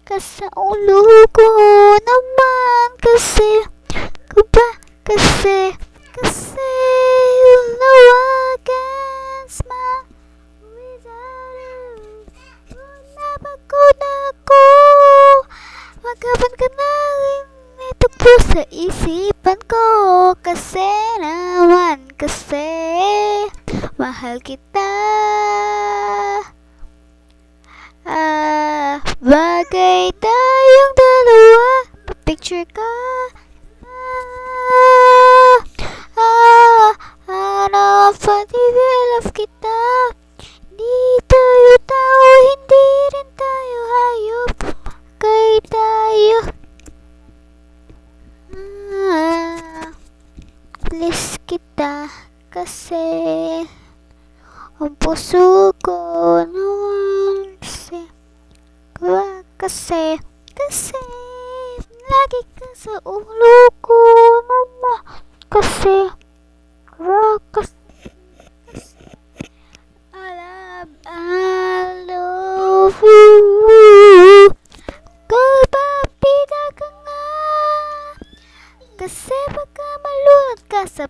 ka sa ulo ko naman kasi kasi lawagan smile without you. Napagod na ako, magapan ka na rin ito po sa isipan ko kasi naman kasi mahal kita. Bagay tayong dalawa, pa-picture ka. Ano ang love kita. Di tayo tao, hindi rin tayo hayop. Bagay tayo. Please kita kasi ang puso ko naman kasi lagi ka sa ulo ko naman kasi I love you. Kapapita ka nga kasi baka malunod ka sa